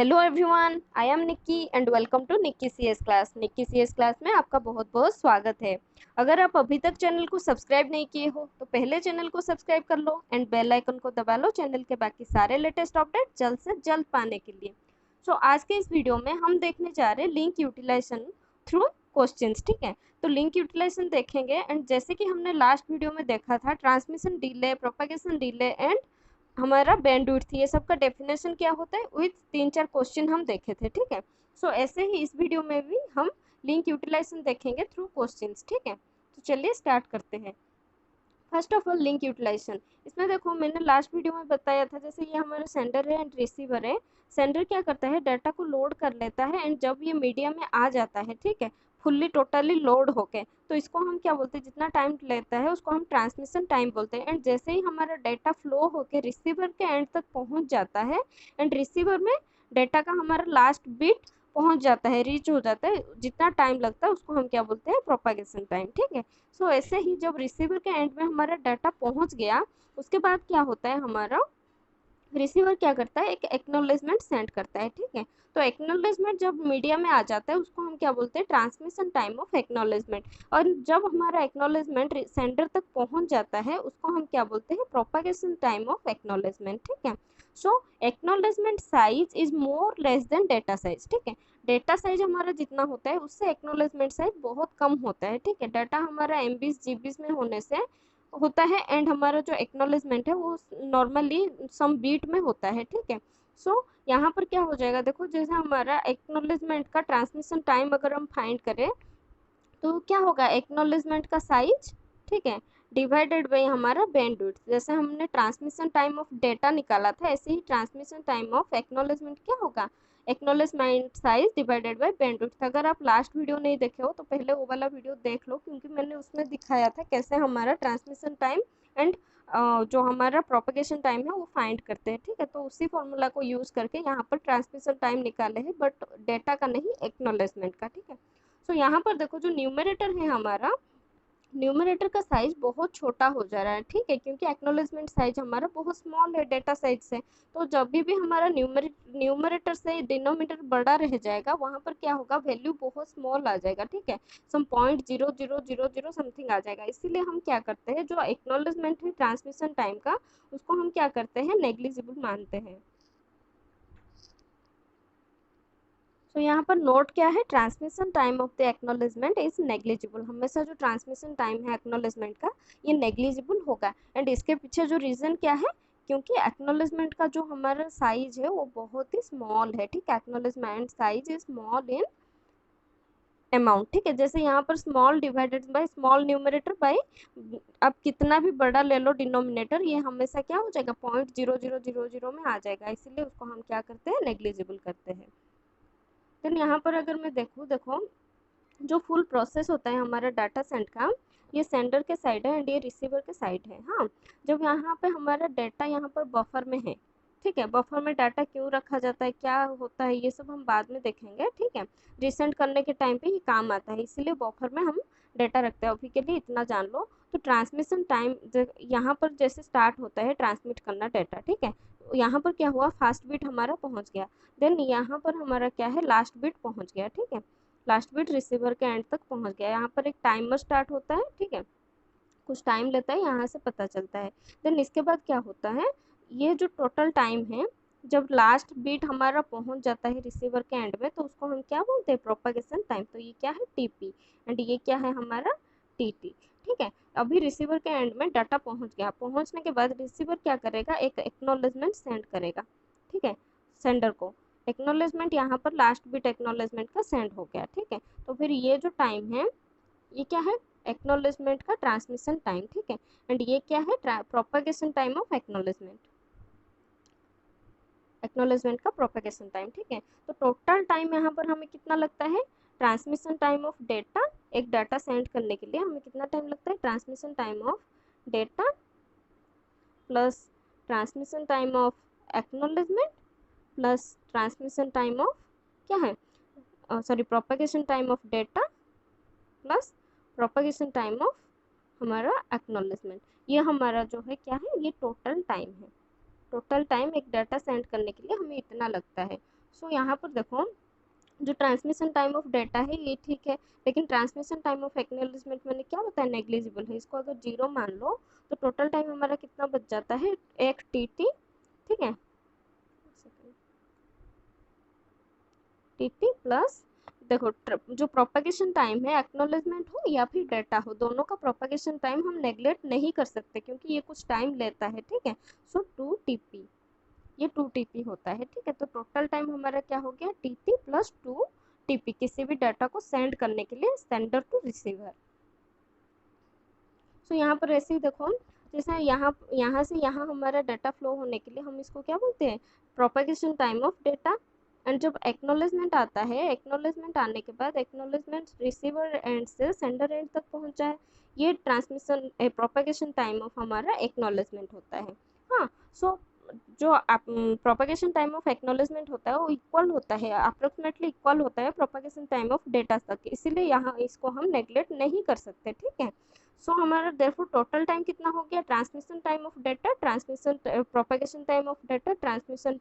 Hello everyone, I am Nikki and welcome to Nikki CS class. Nikki CS class में आपका बहुत बहुत स्वागत है। अगर आप अभी तक चैनल को सब्सक्राइब नहीं किए हो तो पहले चैनल को सब्सक्राइब कर लो एंड बेल आइकन को दबा लो चैनल के बाकी सारे लेटेस्ट अपडेट जल्द से जल्द पाने के लिए। सो आज के इस वीडियो में हम देखने जा रहे हैं लिंक यूटिलाइजेशन थ्रू क्वेश्चंस। ठीक है, तो लिंक यूटिलाइजेशन देखेंगे एंड जैसे कि हमने लास्ट वीडियो में देखा था transmission delay, propagation delay and हमारा बैंडविड्थ, ये सब का डेफिनेशन क्या होता है विथ 3-4 क्वेश्चन हम देखे थे। ठीक है, सो ऐसे ही इस वीडियो में भी हम लिंक यूटिलाइजेशन देखेंगे थ्रू क्वेश्चंस। ठीक है, तो चलिए स्टार्ट करते हैं। First of all link utilisation, इसमें देखो मैंने लास्ट वीडियो में बताया था जैसे ये हमारा सेंडर है एंड रिसीवर है। सेंडर क्या करता है, डाटा को लोड कर लेता है एंड जब ये मीडिया में आ जाता है, ठीक है, फुल्ली टोटली लोड होके, तो इसको हम क्या बोलते हैं, जितना टाइम लेता है उसको हम ट्रांसमिशन टाइम बोलते हैं। एंड जैसे ही हमारा डाटा फ्लो होके रिसीवर के एंड तक पहुंच जाता है एंड रिसीवर में डाटा का हमारा लास्ट बिट पहुंच जाता है, रीच हो जाता है, जितना टाइम लगता है उसको हम क्या बोलते हैं, प्रोपागेशन टाइम। ठीक है, सो ऐसे ही जब रिसीवर के एंड में हमारा डाटा पहुंच गया उसके बाद क्या होता है, हमारा रिसीवर क्या करता है, एक एक्नॉलेजमेंट सेंड करता है। ठीक है, तो एक्नॉलेजमेंट जब मीडिया में आ जाता है उसको हम क्या बोलते हैं, ट्रांसमिशन टाइम ऑफ एक्नॉलेजमेंट। और जब हमारा एक्नॉलेजमेंट सेंडर तक पहुंच जाता है उसको हम क्या बोलते हैं, प्रोपागेशन टाइम ऑफ एक्नॉलेजमेंट। ठीक है, so acknowledgement size is more less than data size. ठीक है, डेटा साइज हमारा जितना होता है उससे एक्नॉलेजमेंट साइज बहुत कम होता है। ठीक है, डाटा हमारा एमबीज जीबीज में होने से होता है एंड हमारा जो एक्नॉलेजमेंट है वो नॉर्मली सम बीट में होता है। ठीक है, सो यहाँ पर क्या हो जाएगा, देखो जैसे हमारा एक्नॉलेजमेंट का ट्रांसमिशन टाइम अगर हम फाइंड करें तो क्या होगा, एक्नॉलेजमेंट का साइज, ठीक है, डिवाइडेड बाई हमारा बैंडविड्थ। जैसे हमने ट्रांसमिशन टाइम ऑफ डेटा निकाला था ऐसे ही ट्रांसमिशन टाइम ऑफ एक्नॉलेजमेंट क्या होगा, acknowledgement size divided by bandwidth. अगर आप लास्ट वीडियो नहीं देखे हो तो पहले वो वाला वीडियो देख लो क्योंकि मैंने उसमें दिखाया था कैसे हमारा ट्रांसमिशन टाइम एंड जो हमारा प्रोपगेशन टाइम है वो फाइंड करते हैं। ठीक है, तो उसी फॉर्मूला को यूज करके यहाँ पर ट्रांसमिशन टाइम निकाले हैं बट डेटा का नहीं, एक्नॉलेजमेंट का। ठीक है, सो यहाँ पर देखो जो न्यूमरेटर है हमारा, न्यूमरेटर का साइज बहुत छोटा हो जा रहा है। ठीक है, क्योंकि एक्नॉलेजमेंट साइज हमारा बहुत स्मॉल है डेटा साइज से, तो जब भी हमारा न्यूमरेटर से डिनोमिनेटर बड़ा रह जाएगा वहां पर क्या होगा, वैल्यू बहुत स्मॉल आ जाएगा। ठीक है, सम 0.0000 समथिंग आ जाएगा। इसीलिए हम क्या करते हैं, जो एक्नॉलेजमेंट है ट्रांसमिशन टाइम का उसको हम क्या करते हैं, नेग्लिजिबल मानते हैं। तो यहाँ पर नोट क्या है, transmission time of the acknowledgement is negligible. हमेशा जो ट्रांसमिशन टाइम है एक्नॉलेजमेंट का ये नेग्लिजिबल होगा। एंड इसके पीछे जो रीजन क्या है, क्योंकि एक्नॉलेजमेंट का जो हमारा साइज है वो बहुत ही स्मॉल है। ठीक है, acknowledgement size is small in amount. ठीक है, जैसे यहाँ पर small divided by small numerator bye, अब कितना भी बड़ा ले लो डिनोमिनेटर ये हमेशा क्या हो जाएगा, 0.0000 में आ जाएगा, इसीलिए उसको हम क्या करते हैं, नेग्लिजिबल करते हैं। देन यहाँ पर अगर मैं देखूँ, देखो जो फुल प्रोसेस होता है हमारा डाटा सेंड का, ये सेंडर के साइड है एंड ये रिसीवर के साइड है। हाँ, जब यहाँ पे हमारा डाटा यहाँ पर बफर में है, ठीक है, बफर में डाटा क्यों रखा जाता है, क्या होता है, ये सब हम बाद में देखेंगे। ठीक है, रिसेंड करने के टाइम पे ये काम आता है, इसीलिए बफर में हम डाटा रखते हैं। अभी के लिए इतना जान लो। तो ट्रांसमिशन टाइम यहाँ पर जैसे स्टार्ट होता है ट्रांसमिट करना डाटा, ठीक है, यहाँ पर क्या हुआ, फास्ट बीट हमारा पहुंच गया, देन यहाँ पर हमारा क्या है, लास्ट बीट पहुंच गया। ठीक है, लास्ट बिट रिसीवर के एंड तक पहुंच गया, यहाँ पर एक टाइमर स्टार्ट होता है। ठीक है, कुछ टाइम लेता है, यहाँ से पता चलता है। देन इसके बाद क्या होता है, ये जो टोटल टाइम है जब लास्ट बीट हमारा पहुंच जाता है रिसीवर के एंड में तो उसको हम क्या बोलते हैं, प्रोपागेशन टाइम। तो ये क्या है, टीपी एंड ये क्या है हमारा, टीटी। ठीक है, अभी रिसीवर के एंड में डाटा पहुंच गया, पहुंचने के बाद रिसीवर क्या करेगा, एक एक्नॉलेजमेंट सेंड करेगा। ठीक है, सेंडर को एक्नॉलेजमेंट, यहाँ पर लास्ट बिट एक्नॉलेजमेंट का सेंड हो गया। ठीक है, तो फिर ये जो टाइम है ये क्या है, एक्नॉलेजमेंट का ट्रांसमिशन टाइम। ठीक है, एंड ये क्या है, propagation time of acknowledgement, acknowledgement का प्रोपेगेशन टाइम। ठीक है, तो टोटल टाइम यहाँ पर हमें कितना लगता है, ट्रांसमिशन टाइम ऑफ डेटा, एक डाटा सेंड करने के लिए हमें कितना टाइम लगता है, transmission time of data plus transmission time of acknowledgement plus transmission time of क्या है, sorry, propagation time of data plus propagation time of हमारा एक्नॉलेजमेंट। ये हमारा जो है क्या है, ये टोटल टाइम है। टोटल टाइम एक डाटा सेंड करने के लिए हमें इतना लगता है। सो यहाँ पर देखो जो ट्रांसमिशन टाइम ऑफ डेटा है ये ठीक है, लेकिन ट्रांसमिशन टाइम ऑफ एक्नॉलेजमेंट मैंने क्या बताया नेग्लिजिबल है, इसको अगर 0 मान लो तो टोटल टाइम हमारा कितना बच जाता है 1 टी, ठीक है, टी प्लस, देखो जो प्रोपेगेशन टाइम है एक्नॉलेजमेंट हो या फिर डेटा हो, दोनों का प्रोपेगेशन टाइम हम नेग्लेक्ट नहीं कर सकते क्योंकि ये कुछ टाइम लेता है, ठीक है। सो 2 टी, ये 2 टी होता है, ठीक है। तो टोटल टाइम हमारा क्या हो गया टी प्लस 2 टी, किसी भी डाटा को सेंड करने के लिए सेंडर टू रिसीवर। सो यहाँ पर ऐसे ही देखो, जैसे यहाँ यहाँ से यहाँ हमारा डाटा फ्लो होने के लिए हम इसको क्या बोलते हैं propagation time of data. And जब एक्नॉलेजमेंट आता है, एक्नॉलेजमेंट आने के बाद एक्नॉलेजमेंट रिसीवर एंड से सेंडर एंड तक पहुँचा है, ये ट्रांसमिशन प्रोपेगेशन टाइम ऑफ हमारा एक्नॉलेजमेंट होता है। हाँ, सो जो प्रोपेगेशन टाइम ऑफ एक्नॉलेजमेंट होता है वो इक्वल होता है, अप्रोक्सीमेटली इक्वल होता है प्रोपेगेशन टाइम ऑफ डेटा तक, इसीलिए यहाँ इसको हम नेग्लेक्ट नहीं कर सकते, ठीक है। सो हमारा देयरफॉर टोटल टाइम कितना हो गया transmission time of data, transmission propagation time of data, transmission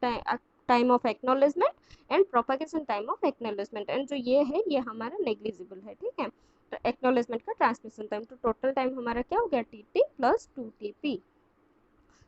time of acknowledgement and propagation time of acknowledgement, and जो ये है ये हमारा नेग्लिजिबल है, ठीक है। एक्नॉलेजमेंट का ट्रांसमिशन टाइम, तो टोटल टाइम हमारा क्या हो गया टी प्लस 2 टी।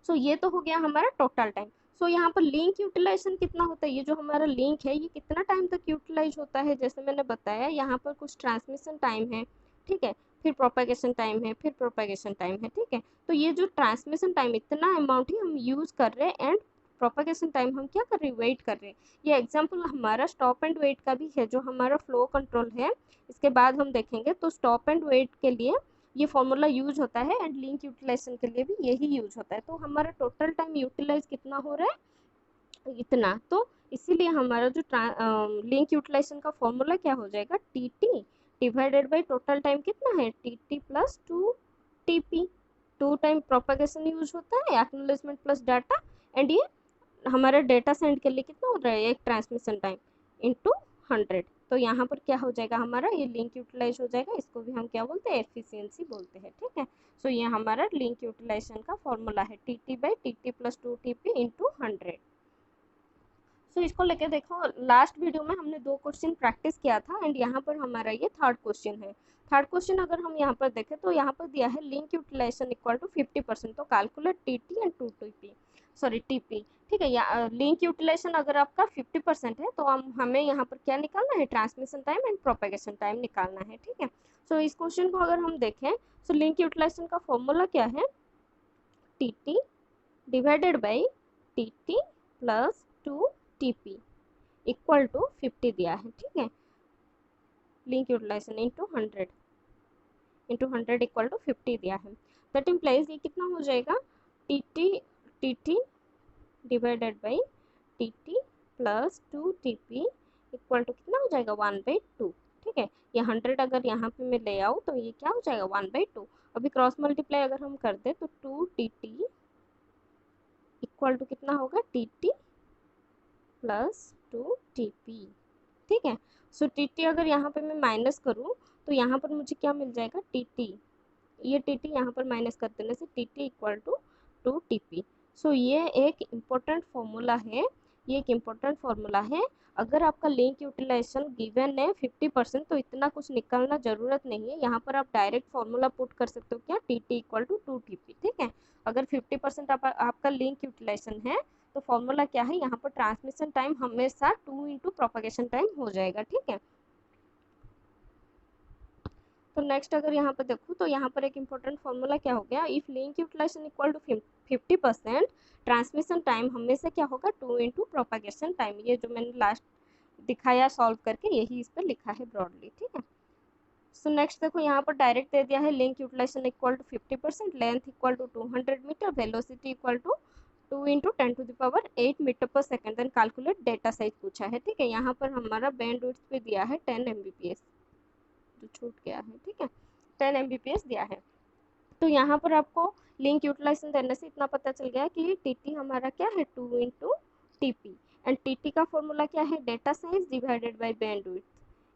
सो ये तो हो गया हमारा टोटल टाइम। सो यहाँ पर लिंक यूटिलाइजेशन कितना होता है, ये जो हमारा लिंक है ये कितना टाइम तक यूटिलाइज होता है, जैसे मैंने बताया यहाँ पर कुछ ट्रांसमिशन टाइम है, ठीक है, फिर प्रोपेगेशन टाइम है, फिर प्रोपेगेशन टाइम है, ठीक है। तो ये जो ट्रांसमिशन टाइम इतना अमाउंट ही हम यूज कर रहे हैं, एंड प्रोपेगेशन टाइम हम क्या कर रहे हैं वेट कर रहे हैं। ये एग्जाम्पल हमारा स्टॉप एंड वेट का भी है, जो हमारा फ्लो कंट्रोल है, इसके बाद हम देखेंगे। तो स्टॉप एंड वेट के लिए ये फॉर्मूला यूज होता है, एंड लिंक यूटिलाइजेशन के लिए भी यही यूज होता है। तो हमारा टोटल टाइम यूटिलाइज कितना हो रहा है इतना, तो इसीलिए हमारा जो लिंक यूटिलाइजेशन का फॉर्मूला क्या हो जाएगा T divided by total time कितना है T plus 2 T. 2 time propagation use होता है, एक्नॉलेजमेंट प्लस डाटा, एंड ये हमारा डेटा सेंड के लिए कितना हो रहा है एक ट्रांसमिशन टाइम इंटू 100। तो यहाँ पर क्या हो जाएगा हमारा ये लिंक यूटिलाइज हो जाएगा, इसको भी हम क्या बोलते हैं एफिशिएंसी बोलते हैं, ठीक है। सो ये हमारा लिंक यूटिलाइजेशन का फॉर्मूला है T by T plus 2 T into 100। सो इसको लेके देखो लास्ट वीडियो में हमने 2 क्वेश्चन प्रैक्टिस किया था, एंड यहाँ पर हमारा ये थर्ड क्वेश्चन है। थर्ड क्वेश्चन अगर हम यहाँ पर देखें तो यहाँ पर दिया है लिंक यूटिलाइजेशन इक्वल टू 50%, तो calculate T and 2 T, sorry TP, ठीक है। या लिंक यूटिलाइजेशन अगर आपका 50% है तो हम हमें यहाँ पर क्या निकालना है transmission time and propagation time निकालना है, ठीक है। सो इस क्वेश्चन को अगर हम देखें, सो लिंक यूटिलाइजेशन का फॉर्मूला क्या है T divided by T plus 2 T equal to 50 दिया है, ठीक है। Link utilisation into 100 equal to 50 दिया है। दैट इम्प्लाइज ये कितना हो जाएगा T divided by T plus 2 T equal to कितना हो जाएगा 1/2, ठीक है। ये 100 अगर यहाँ पे मैं ले आऊँ तो ये क्या हो जाएगा 1/2। अभी क्रॉस मल्टीप्लाई अगर हम कर दे तो 2 टी इक्वल टू कितना होगा टी प्लस 2 टी, ठीक है। सो टी अगर यहाँ पे मैं माइनस करूँ तो यहाँ पर मुझे क्या मिल जाएगा टी, ये टी यहाँ पर माइनस कर देने से टी इक्वल टू 2 टी। सो ये एक इम्पोर्टेंट फॉर्मूला है, ये एक इम्पोर्टेंट फॉर्मूला है। अगर आपका लिंक यूटिलाइजेशन गिवन है 50%, तो इतना कुछ निकालना ज़रूरत नहीं है, यहाँ पर आप डायरेक्ट फॉर्मूला पुट कर सकते हो क्या टी इक्वल टू 2 टी, ठीक है। अगर 50% आपका लिंक यूटिलाइजेशन है तो फॉर्मूला क्या है यहाँ पर ट्रांसमिशन टाइम हमेशा 2 इंटू प्रोपेगेशन टाइम हो जाएगा, ठीक है। तो नेक्स्ट अगर यहाँ पर देखूँ तो यहाँ पर एक इम्पोर्टेंट फॉर्मूला क्या हो गया if link utilisation equal to 50%, transmission time हमेशा क्या होगा 2 इंटू प्रोपेगेशन टाइम, ये जो मैंने लास्ट दिखाया सॉल्व करके यही इस पर लिखा है ब्रॉडली, ठीक है। सो नेक्स्ट देखो यहाँ पर डायरेक्ट दे दिया है link utilisation equal to 50%, length equal to 200 meter, velocity equal to 2 into 10⁸ meter पर second, then calculate data size पूछा है, ठीक है। यहाँ पर हमारा बैंड विड्थ पे दिया है 10 Mbps, जो छूट गया है, ठीक है, 10 Mbps दिया है। तो यहाँ पर आपको लिंक यूटिलाइजेशन देने से इतना पता चल गया कि टी हमारा क्या है 2 इंटू टी एंड टी का फॉर्मूला क्या है data size divided by bandwidth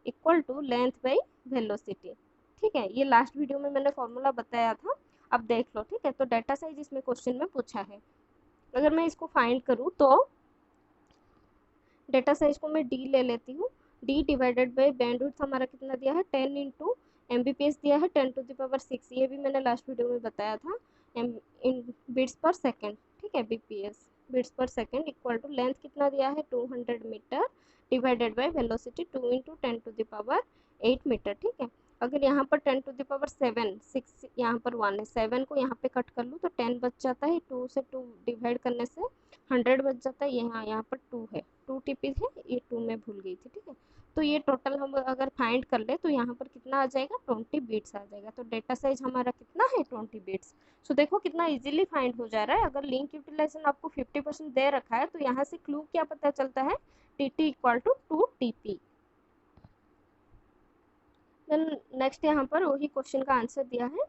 equal to length by velocity, ठीक है। ये लास्ट वीडियो में मैंने फॉर्मूला बताया था, अब देख लो, ठीक है। तो डेटा साइज इसमें क्वेश्चन में पूछा है, अगर मैं इसको फाइंड करूँ तो डेटा साइज को मैं डी ले लेती हूँ, डी डिवाइडेड बाई बैंडविड्थ हमारा कितना दिया है 10 इंटू एमबीपीएस दिया है 10⁻6, ये भी मैंने लास्ट वीडियो में बताया था, M in bits per second, ठीक है, BPS bits per second equal to length कितना दिया है 200 metre divided by velocity 2 into 10⁸ metre, ठीक है। अगर यहाँ पर 10⁻7 6 यहाँ पर 1 है, 7 को यहाँ पे कट कर लूँ तो 10 बच जाता है, 2 से 2 डिवाइड करने से 100 बच जाता है, यहाँ पर 2 है, 2 टीपी है, ये 2 मैं भूल गई थी, ठीक है। तो ये टोटल हम अगर फाइंड कर ले तो यहाँ पर कितना आ जाएगा 20 बीट्स आ जाएगा, तो डेटा साइज हमारा कितना है 20 बीट्स। सो देखो कितना इजीली फाइंड हो जा रहा है। अगर लिंक यूटिलाइजेशन आपको 50% दे रखा है तो यहाँ से क्लू क्या पता चलता है, T T equal to 2 TP. Then next यहाँ पर वही क्वेश्चन का आंसर दिया है,